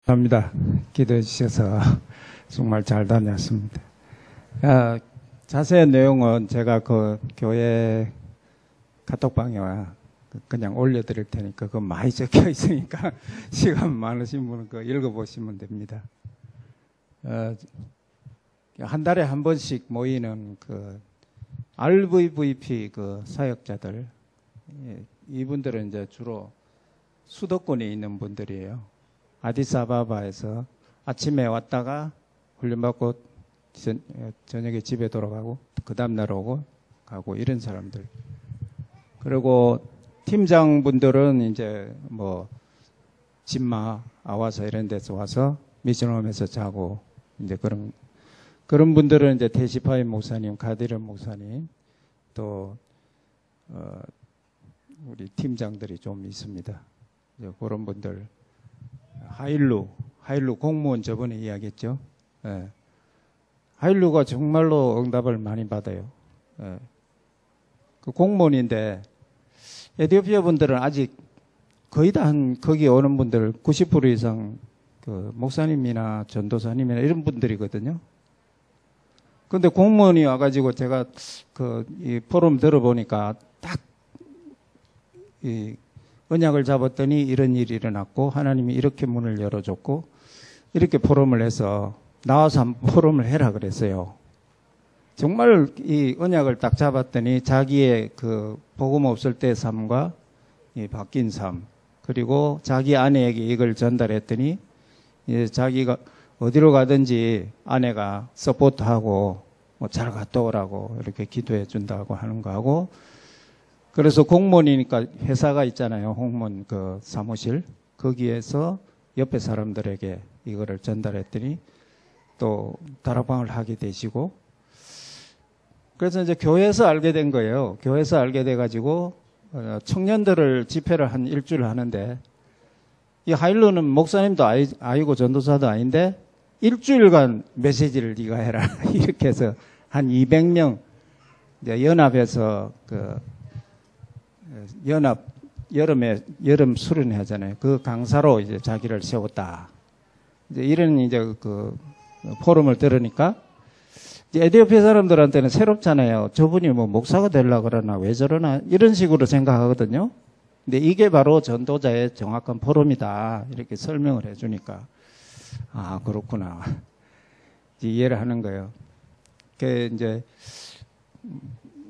감사합니다. 기도해 주셔서 정말 잘 다녔습니다. 자세한 내용은 제가 그 교회 카톡방에 그냥 올려드릴 테니까 그거 많이 적혀 있으니까 시간 많으신 분은 그거 읽어보시면 됩니다. 한 달에 한 번씩 모이는 그 RVVP 그 사역자들, 이분들은 이제 주로 수도권에 있는 분들이에요. 아디스아바바에서 아침에 왔다가 훈련받고 저녁에 집에 돌아가고 그 다음날 오고 가고 이런 사람들. 그리고 팀장분들은 이제 뭐 진마, 아와사 이런 데서 와서 미션홈에서 자고 이제 그런 분들은 이제 테시파이 목사님, 가디런 목사님 또 우리 팀장들이 좀 있습니다. 이제 그런 분들. 하일루 공무원 저번에 이야기했죠. 예. 하일루가 정말로 응답을 많이 받아요. 예. 그 공무원인데 에티오피아 분들은 아직 거의 다 거기 오는 분들 90% 이상 그 목사님이나 전도사님이나 이런 분들이거든요. 근데 공무원이 와가지고 제가 이 포럼 들어보니까 딱 이 언약을 잡았더니 이런 일이 일어났고 하나님이 이렇게 문을 열어줬고 이렇게 포럼을 해서 나와서 한번 포럼을 해라 그랬어요. 정말 이 언약을 딱 잡았더니 자기의 그 복음 없을 때 삶과 이 바뀐 삶 그리고 자기 아내에게 이걸 전달했더니 이제 자기가 어디로 가든지 아내가 서포트하고 뭐 잘 갔다 오라고 이렇게 기도해 준다고 하는 거하고 그래서 공무원이니까 회사가 있잖아요. 공무원 그 사무실. 거기에서 옆에 사람들에게 이거를 전달했더니 또 다락방을 하게 되시고 그래서 이제 교회에서 알게 된 거예요. 교회에서 알게 돼가지고 청년들을 집회를 한 일주일 하는데 이 하일루는 목사님도 아니고 전도사도 아닌데 일주일간 메시지를 네가 해라. 이렇게 해서 한 200명 이제 연합에서 여름 수련회 하잖아요. 그 강사로 이제 자기를 세웠다. 이제 이런 이제 그 포럼을 들으니까 이제 에티오피아 사람들한테는 새롭잖아요. 저분이 뭐 목사가 되려고 그러나 왜 저러나 이런 식으로 생각하거든요. 근데 이게 바로 전도자의 정확한 포럼이다. 이렇게 설명을 해주니까 아 그렇구나. 이제 이해를 하는 거예요. 그 이제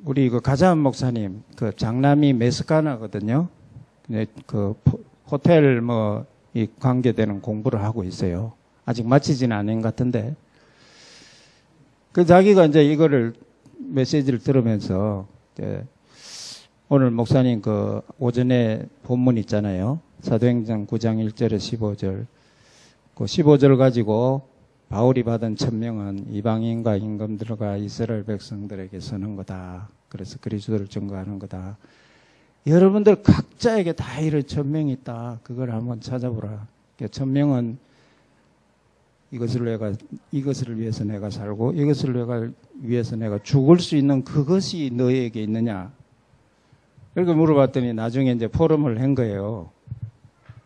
우리 그 가자한 목사님, 그 장남이 메스카나거든요. 그 호텔 이 관계되는 공부를 하고 있어요. 아직 마치지는 않은 것 같은데. 그 자기가 이제 이거를 메시지를 들으면서 오늘 목사님 그 오전에 본문 있잖아요. 사도행전 9장 1절에 15절. 그 15절 가지고 바울이 받은 천명은 이방인과 임금들과 이스라엘 백성들에게 서는 거다. 그래서 그리스도를 증거하는 거다. 여러분들 각자에게 다 이런 천명이 있다. 그걸 한번 찾아보라. 천명은 이것을 위해서 내가 살고 이것을 위해서 내가 죽을 수 있는 그것이 너에게 있느냐. 이렇게 물어봤더니 나중에 이제 포럼을 한 거예요.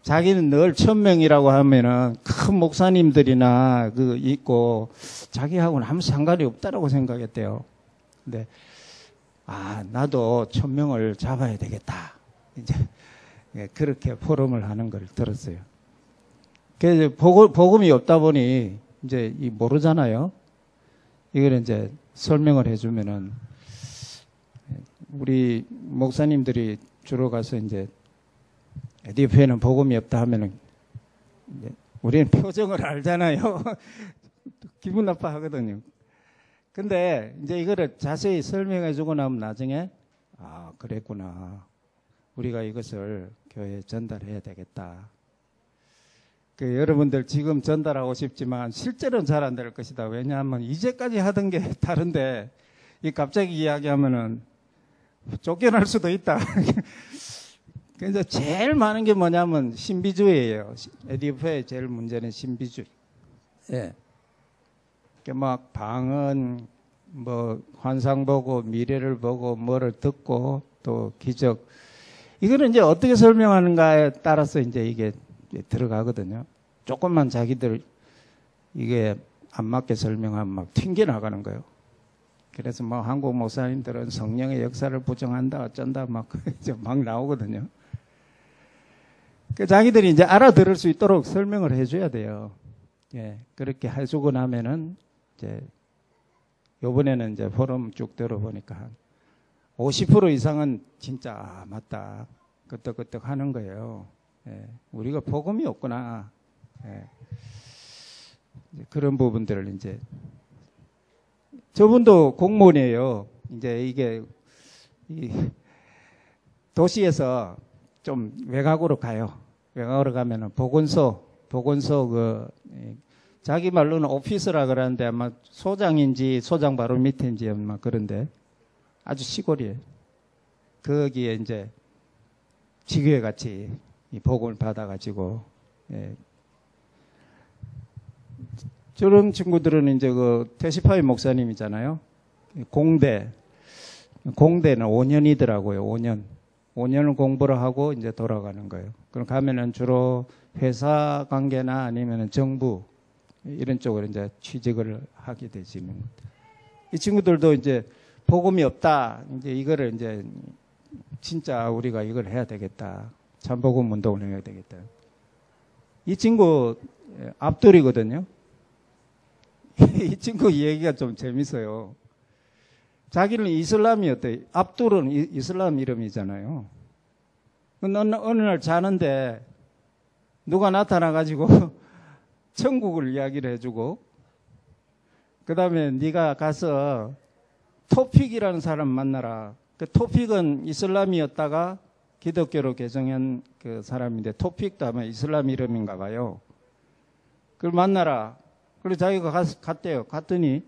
자기는 늘 천명이라고 하면은 큰 목사님들이나 있고 자기하고는 아무 상관이 없다라고 생각했대요. 근데 나도 천명을 잡아야 되겠다. 이제 그렇게 포럼을 하는 걸 들었어요. 그래서 복음이 없다 보니 이제 모르잖아요. 이걸 이제 설명을 해주면은 우리 목사님들이 주로 가서 이제 에티오피아는 복음이 없다 하면은 우리는 표정을 알잖아요. 기분 나빠 하거든요. 근데 이제 이거를 자세히 설명해 주고 나면 나중에 그랬구나. 우리가 이것을 교회에 전달해야 되겠다. 여러분들 지금 전달하고 싶지만 실제로는 잘 안 될 것이다. 왜냐하면 이제까지 하던 게 다른데 갑자기 이야기하면은 쫓겨날 수도 있다. 그래서 제일 많은 게 뭐냐면 신비주의예요. 에티오피아의 제일 문제는 신비주의. 예. 막 방언, 환상 보고 미래를 보고 뭐를 듣고 또 기적. 이거는 이제 어떻게 설명하는가에 따라서 이제 이게 들어가거든요. 조금만 자기들 이게 안 맞게 설명하면 막 튕겨 나가는 거예요. 그래서 뭐 한국 목사님들은 성령의 역사를 부정한다 어쩐다 막 나오거든요. 그 자기들이 이제 알아들을 수 있도록 설명을 해줘야 돼요. 예, 그렇게 해주고 나면은 이제 요번에는 이제 포럼 쭉 들어보니까 한 50% 이상은 진짜 맞다 끄떡끄떡 하는 거예요. 예, 우리가 복음이 없구나. 예, 그런 부분들을 이제 저분도 공무원이에요. 이제 이게 도시에서 좀 외곽으로 가요. 외곽으로 가면은 보건소 자기 말로는 오피스라 그러는데 아마 소장인지 소장 바로 밑인지 아마 그런데 아주 시골이에요. 거기에 이제 지교회 같이 이 복음을 받아가지고 예. 저런 친구들은 이제 그 테시파이 목사님이잖아요. 공대는 5년이더라고요. 5년을 공부를 하고 이제 돌아가는 거예요. 그럼 가면은 주로 회사 관계나 아니면은 정부 이런 쪽으로 이제 취직을 하게 되지는 겁니다. 이 친구들도 이제 복음이 없다. 이제 이거를 이제 진짜 우리가 이걸 해야 되겠다. 참복음 운동을 해야 되겠다. 이 친구 앞돌이거든요. 이 친구 얘기가 좀 재밌어요. 자기는 이슬람이었대. 압둘은 이슬람 이름이잖아요. 어느 날 자는데 누가 나타나가지고 천국을 이야기를 해주고 그 다음에 네가 가서 토픽이라는 사람 만나라. 그 토픽은 이슬람이었다가 기독교로 개정한 그 사람인데 토픽도 아마 이슬람 이름인가 봐요. 그걸 만나라. 그래서 자기가 갔대요. 갔더니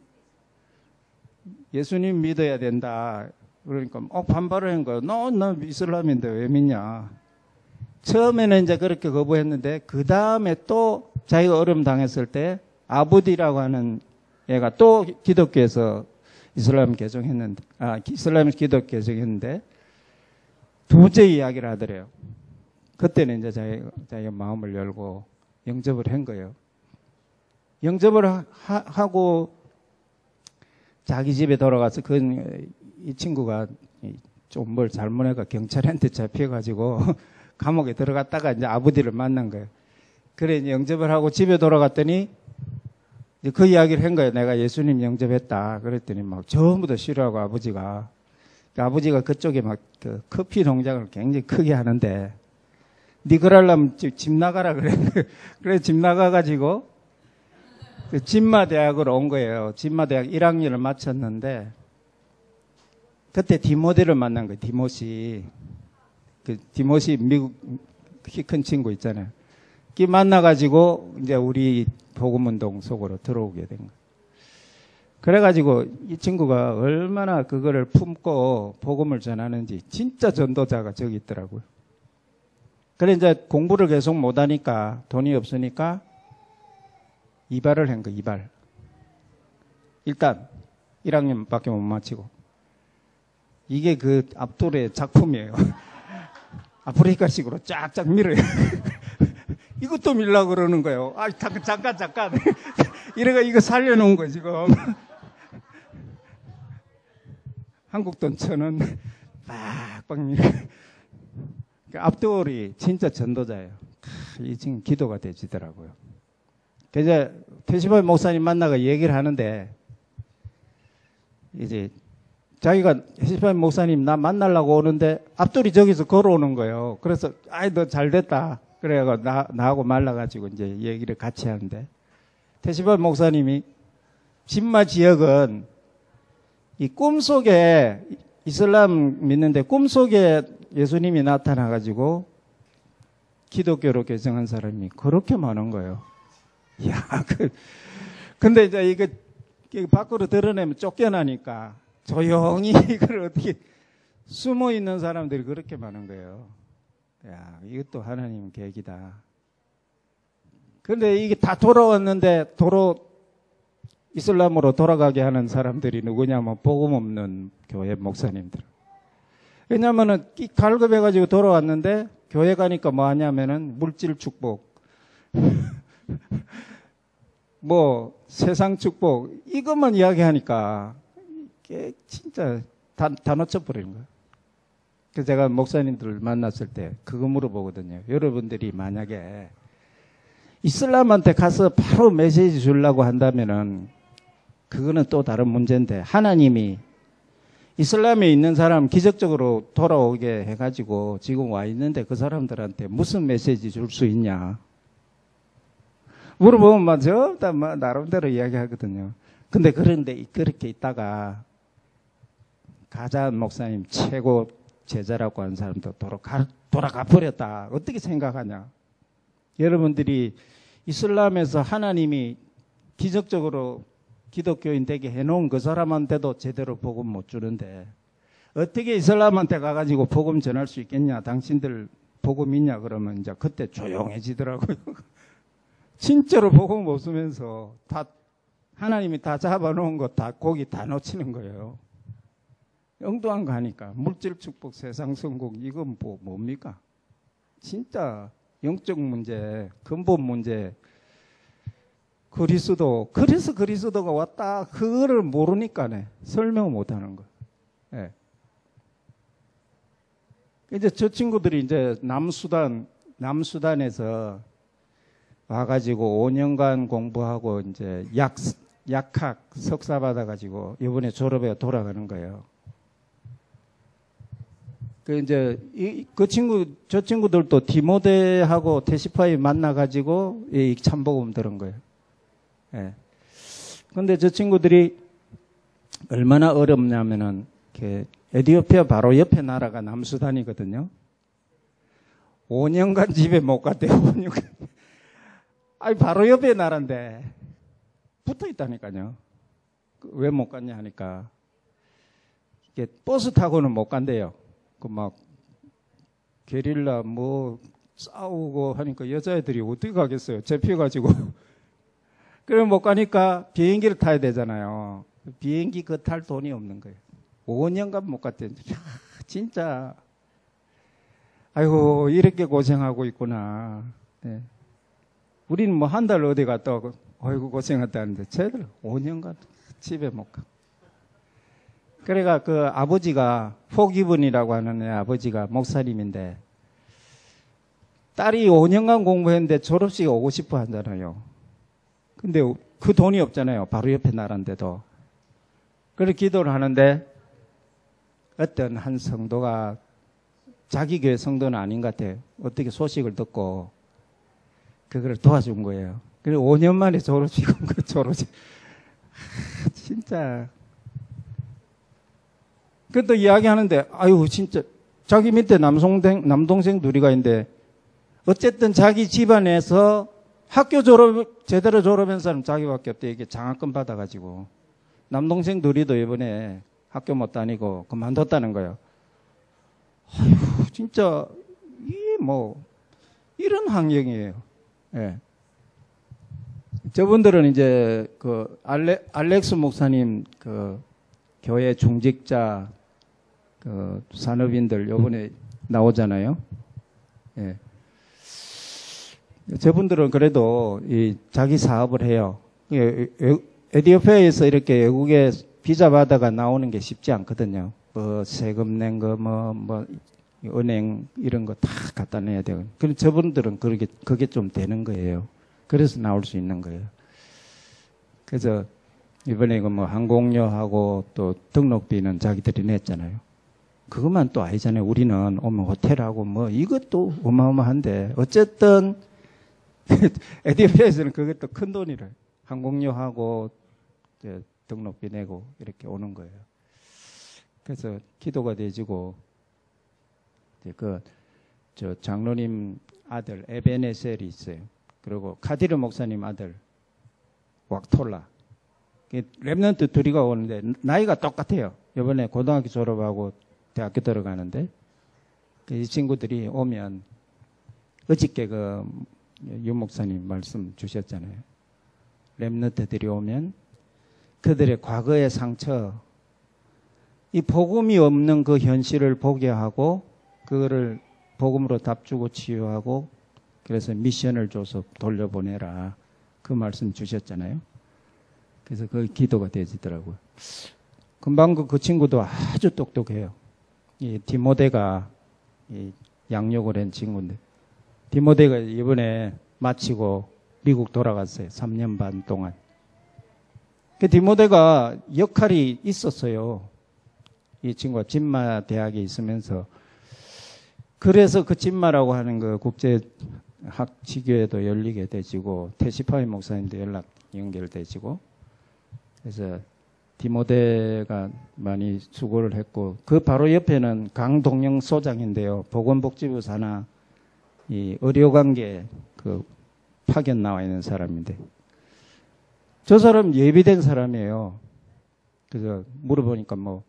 예수님 믿어야 된다. 그러니까 반발을 한 거예요. 너 이슬람인데 왜 믿냐. 처음에는 이제 그렇게 거부했는데 그 다음에 또 자기가 어려움 당했을 때 아부디라고 하는 애가 또 기독교에서 이슬람 개정했는데 이슬람 기독교 개정했는데 두 번째 이야기를 하더래요. 그때는 이제 자기가 마음을 열고 영접을 한 거예요. 영접을 하고 자기 집에 돌아가서 이 친구가 좀 뭘 잘못해가 경찰한테 잡혀가지고 감옥에 들어갔다가 이제 아버지를 만난 거예요. 그래 이제 영접을 하고 집에 돌아갔더니 이제 그 이야기를 한 거예요. 내가 예수님 영접했다. 그랬더니 막 전부 다 싫어하고 아버지가 그쪽에 막 그 커피 농장을 굉장히 크게 하는데 니 그러려면 집 나가라 그래. 그래 집 나가가지고 그 진마 대학으로 온 거예요. 진마 대학 1학년을 마쳤는데 그때 디모데를 만난 거예요. 디모시 미국 키 큰 친구 있잖아요. 그 만나가지고 이제 우리 복음운동 속으로 들어오게 된 거예요. 그래가지고 이 친구가 얼마나 그거를 품고 복음을 전하는지 진짜 전도자가 저기 있더라고요. 그래 이제 공부를 계속 못하니까 돈이 없으니까 이발을 한 거예요. 이발. 일단 1학년밖에 못 마치고. 이게 그 압돌의 작품이에요. 아프리카식으로 쫙쫙 밀어요. 이것도 밀라고 그러는 거예요. 잠깐. 이래가 이거 살려놓은 거 지금. 한국 돈 1,000원 빡빡 밀어. 압돌이 진짜 전도자예요. 이 지금 기도가 되지더라고요. 그래서 테시바이 목사님 만나가 얘기를 하는데 이제 자기가 테시바이 목사님 나 만나려고 오는데 압돌이 저기서 걸어오는 거예요. 그래서 너 잘 됐다. 그래가지고 나하고 말라가지고 이제 얘기를 같이 하는데 테시바이 목사님이 진마 지역은 이 꿈속에 이슬람 믿는데 꿈속에 예수님이 나타나가지고 기독교로 개정한 사람이 그렇게 많은 거예요. 근데 이제 이거 밖으로 드러내면 쫓겨나니까 조용히 이걸 어떻게 숨어 있는 사람들이 그렇게 많은 거예요. 이것도 하나님 계획이다. 그런데 이게 다 돌아왔는데 이슬람으로 돌아가게 하는 사람들이 누구냐면 복음 없는 교회 목사님들. 왜냐면은 갈급해가지고 돌아왔는데 교회 가니까 뭐 하냐면은 물질 축복. 뭐 세상 축복 이것만 이야기하니까 이게 진짜 다 놓쳐버리는 거예요. 그래서 제가 목사님들을 만났을 때 그거 물어보거든요. 여러분들이 만약에 이슬람한테 가서 바로 메시지 주려고 한다면은 그거는 또 다른 문제인데, 하나님이 이슬람에 있는 사람 기적적으로 돌아오게 해가지고 지금 와 있는데 그 사람들한테 무슨 메시지 줄 수 있냐 물어보면 맞죠? 다 나름대로 이야기하거든요. 그런데 그렇게 있다가 가자한 목사님 최고 제자라고 하는 사람도 돌아가 버렸다. 어떻게 생각하냐? 여러분들이 이슬람에서 하나님이 기적적으로 기독교인 되게 해놓은 그 사람한테도 제대로 복음 못 주는데 어떻게 이슬람한테 가가지고 복음 전할 수 있겠냐? 당신들 복음 있냐? 그러면 이제 그때 조용해지더라고요. 진짜로 복음 못 쓰면서 다 하나님이 다 잡아놓은 거 다 고기 다 놓치는 거예요. 엉뚱한 거 하니까 물질 축복, 세상 성공 이건 뭡니까? 진짜 영적 문제, 근본 문제. 그래서 그리스도가 왔다 그거를 모르니까네 설명 못하는 거. 예. 이제 저 친구들이 이제 남수단에서 와가지고 5년간 공부하고 이제 약학 석사 받아가지고 이번에 졸업해 돌아가는 거예요. 저 친구들도 디모데하고 테시파이 만나가지고 이 참복음 들은 거예요. 예. 근데 저 친구들이 얼마나 어렵냐면은, 에티오피아 바로 옆에 나라가 남수단이거든요. 5년간 집에 못 갔대요, 5년간. 아니, 바로 옆에 나라인데, 붙어 있다니까요. 왜 못 갔냐 하니까, 이게 버스 타고는 못 간대요. 게릴라 싸우고 하니까 여자애들이 어떻게 가겠어요? 잡혀가지고. 그래 못 가니까 비행기를 타야 되잖아요. 비행기 탈 돈이 없는 거예요. 5년간 못 갔대. 진짜 아이고 이렇게 고생하고 있구나. 네. 우리는 한 달 어디 갔다 오고 아이고 고생했다는데 쟤들 5년간 집에 못 가. 그래가 그 아버지가 포기분이라고 하는 애 아버지가 목사님인데 딸이 5년간 공부했는데 졸업식 오고 싶어 하잖아요. 근데 그 돈이 없잖아요. 바로 옆에 나라인데도. 그래서 기도를 하는데 어떤 한 성도가 자기 교회 성도는 아닌 것 같아요. 어떻게 소식을 듣고 그걸 도와준 거예요. 그래서 5년 만에 졸업식 온 거 졸업식. 진짜. 그또 이야기하는데 아유 진짜 자기 밑에 남동생 둘이가 있는데 어쨌든 자기 집안에서 학교 제대로 졸업한 사람 자기밖에 없대. 이게 장학금 받아가지고. 남동생 둘이도 이번에 학교 못 다니고 그만뒀다는 거예요. 아휴, 진짜, 이런 환경이에요. 예. 저분들은 이제 알렉스 목사님 교회 중직자 산업인들 요번에 나오잖아요. 예. 저분들은 그래도 자기 사업을 해요. 에티오피아에서 이렇게 외국에 비자 받아가 나오는 게 쉽지 않거든요. 세금 낸 거, 은행 이런 거 다 갖다 내야 되고. 그럼 저분들은 그게 좀 되는 거예요. 그래서 나올 수 있는 거예요. 그래서 이번에 항공료하고 또 등록비는 자기들이 냈잖아요. 그것만 또 아니잖아요. 우리는 오면 호텔하고 이것도 어마어마한데 어쨌든 에티오피아에서는 그것도 큰 돈이래. 항공료하고 등록비 내고 이렇게 오는 거예요. 그래서 기도가 되지고 저 장로님 아들 에베네셀이 있어요. 그리고 카디르 목사님 아들 왁톨라. 렘넌트 둘이가 오는데 나이가 똑같아요. 이번에 고등학교 졸업하고 대학교 들어가는데 이 친구들이 오면 어저께 유 목사님 말씀 주셨잖아요. 렘넌트들이 오면 그들의 과거의 상처, 이 복음이 없는 그 현실을 보게 하고 그거를 복음으로 답주고 치유하고 그래서 미션을 줘서 돌려보내라. 그 말씀 주셨잖아요. 그래서 그 기도가 되어지더라고요. 금방 그 친구도 아주 똑똑해요. 이 디모데가 이 양육을 한 친구인데, 디모데가 이번에 마치고 미국 돌아갔어요. 3년 반 동안. 그 디모데가 역할이 있었어요. 이 친구가 진마 대학에 있으면서. 그래서 그 진마라고 하는 그 국제학지교회도 열리게 되지고, 테시파이 목사님도 연결되지고, 그래서 디모데가 많이 수고를 했고, 그 바로 옆에는 강동영 소장인데요. 보건복지부 산하 이 의료관계 그 파견 나와 있는 사람인데, 저 사람 예비된 사람이에요. 그래서 물어보니까 뭐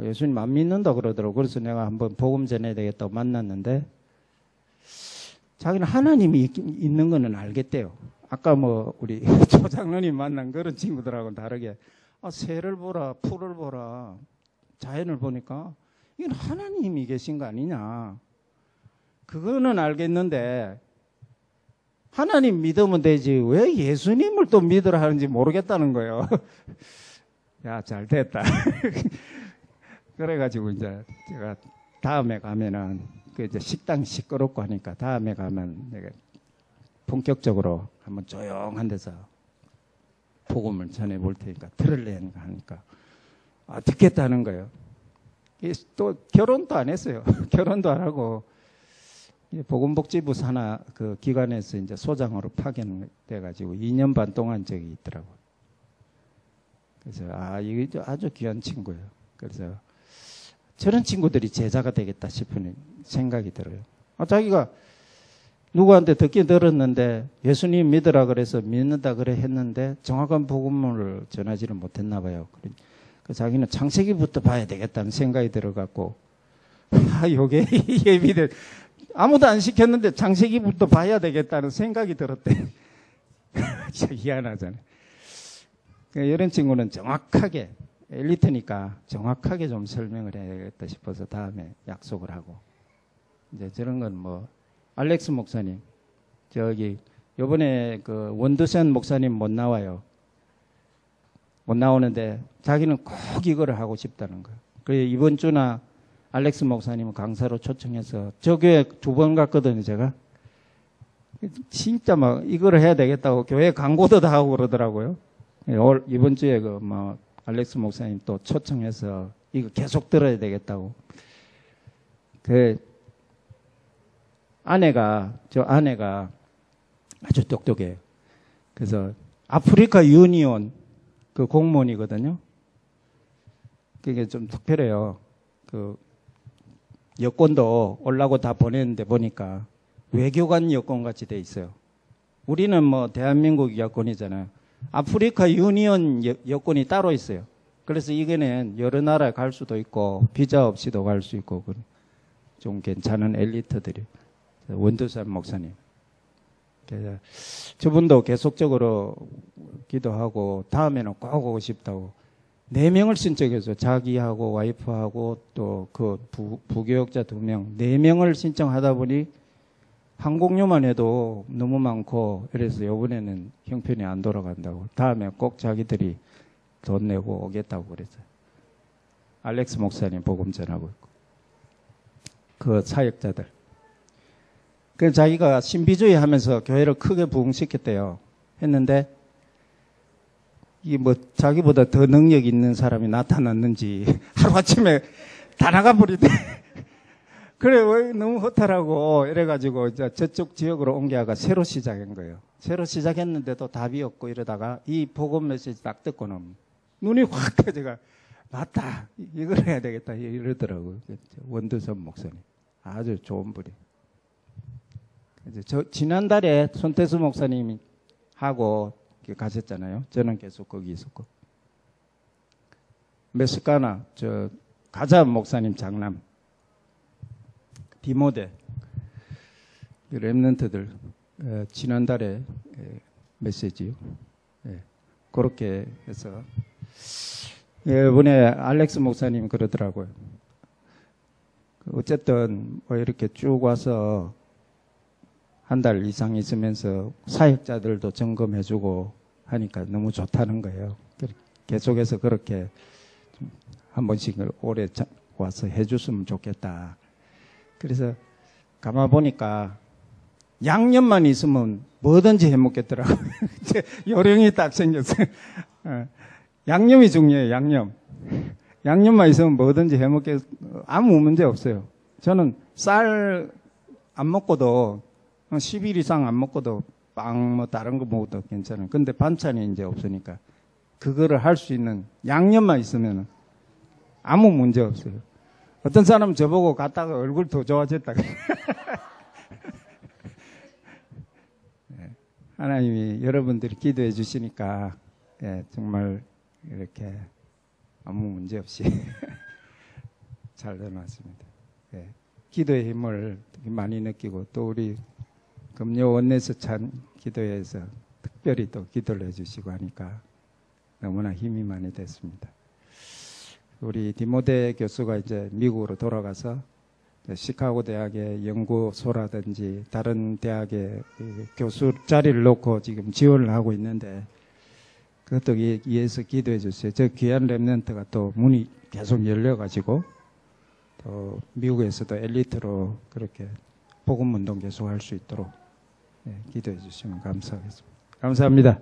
예수님 안 믿는다 그러더라고. 그래서 내가 한번 복음 전해야 되겠다고 만났는데, 자기는 하나님이 있는 거는 알겠대요. 아까 뭐 우리 조 장로님 만난 그런 친구들하고는 다르게, 새를 보라, 풀을 보라, 자연을 보니까 이건 하나님이 계신 거 아니냐. 그거는 알겠는데 하나님 믿으면 되지 왜 예수님을 또 믿으라 하는지 모르겠다는 거예요. 야, 잘 됐다. 그래가지고 이제 제가 다음에 가면은 그 이제 식당 시끄럽고 하니까 다음에 가면 내가 본격적으로 한번 조용한 데서 복음을 전해 볼 테니까 들을래 하니까 듣겠다는 거예요. 또 결혼도 안 했어요. 결혼도 안 하고 보건복지부 산하 그 기관에서 이제 소장으로 파견돼 가지고 2년 반 동안 적이 있더라고요. 그래서 이게 아주 귀한 친구예요. 그래서 저런 친구들이 제자가 되겠다 싶은 생각이 들어요. 자기가 누구한테 듣긴 들었는데 예수님 믿으라 그래서 믿는다 그래 했는데 정확한 복음을 전하지를 못했나 봐요. 그 자기는 창세기부터 봐야 되겠다는 생각이 들어갖고 요게 예비된, 아무도 안 시켰는데 창세기부터 봐야 되겠다는 생각이 들었대. 진짜 희한하잖아요. 이런 친구는 정확하게, 엘리트니까 정확하게 좀 설명을 해야겠다 싶어서 다음에 약속을 하고, 이제 저런 건 뭐 알렉스 목사님, 저기 요번에 그 원두선 목사님 못 나와요. 못 나오는데 자기는 꼭 이거를 하고 싶다는 거예요. 그래서 이번 주나 알렉스 목사님은 강사로 초청해서 저 교회 2번 갔거든요, 제가. 진짜 막 이거를 해야 되겠다고 교회 광고도 다 하고 그러더라고요. 이번 주에 그 뭐 알렉스 목사님 또 초청해서 이거 계속 들어야 되겠다고. 저 아내가 아주 똑똑해요. 그래서 아프리카 유니온 그 공무원이거든요. 그게 좀 특별해요. 그 여권도 올라고 다 보냈는데 보니까 외교관 여권 같이 돼 있어요. 우리는 뭐 대한민국 여권이잖아요. 아프리카 유니온 여권이 따로 있어요. 그래서 이거는 여러 나라에 갈 수도 있고 비자 없이도 갈 수 있고 좀 괜찮은 엘리트들이. 원두산 목사님. 그래서 저분도 계속적으로 기도하고 다음에는 꼭 오고 싶다고 4명을 신청해서 자기하고 와이프하고 또 그 부교역자 2명, 4명을 신청하다 보니 항공료만 해도 너무 많고 그래서 이번에는 형편이 안 돌아간다고 다음에 꼭 자기들이 돈 내고 오겠다고 그랬어요. 알렉스 목사님 복음 전하고 있고 그 사역자들. 그래서 자기가 신비주의 하면서 교회를 크게 부흥시켰대요. 했는데 이 뭐 자기보다 더 능력 있는 사람이 나타났는지 하루아침에 다 나가버리대. 그래 왜 너무 허탈하고 이래가지고 이제 저쪽 지역으로 옮겨가 새로 시작한 거예요. 새로 시작했는데도 답이 없고 이러다가 이 복음 메시지 딱 듣고는 눈이 확 터져가 맞다 이걸 해야 되겠다 이러더라고요. 원두선 목사님 아주 좋은 분이. 저 지난달에 손태수 목사님이 하고 가셨잖아요. 저는 계속 거기 있었고. 메스카나 저 가자 목사님 장남 디모데 렘넌트들 지난달에 메시지요. 그렇게 해서 이번에 알렉스 목사님 그러더라고요. 어쨌든 뭐 이렇게 쭉 와서 한 달 이상 있으면서 사역자들도 점검해주고 하니까 너무 좋다는 거예요. 계속해서 그렇게 한 번씩 오래 와서 해줬으면 좋겠다. 그래서 가만 보니까 양념만 있으면 뭐든지 해먹겠더라고요. 요령이 딱 생겼어요. 양념이 중요해요, 양념. 양념만 있으면 뭐든지 해먹겠, 아무 문제 없어요. 저는 쌀 안 먹고도, 10일 이상 안 먹고도 빵, 뭐 다른 거 먹어도 괜찮아요. 근데 반찬이 이제 없으니까 그거를 할 수 있는 양념만 있으면 아무 문제 없어요. 어떤 사람은 저보고 갔다가 얼굴 더 좋아졌다. 하나님이 여러분들이 기도해 주시니까 정말 이렇게 아무 문제 없이 잘 되어놨습니다. 기도의 힘을 많이 느끼고 또 우리 금요 원내에서 찬 기도회에서 특별히 또 기도를 해주시고 하니까 너무나 힘이 많이 됐습니다. 우리 디모데 교수가 이제 미국으로 돌아가서 시카고 대학의 연구소라든지 다른 대학의 교수 자리를 놓고 지금 지원을 하고 있는데 그것도 위해서 기도해 주세요. 저 귀한 렘넌트가 또 문이 계속 열려가지고 또 미국에서도 엘리트로 그렇게 복음 운동 계속 할 수 있도록 기도해 주시면 감사하겠습니다. 감사합니다.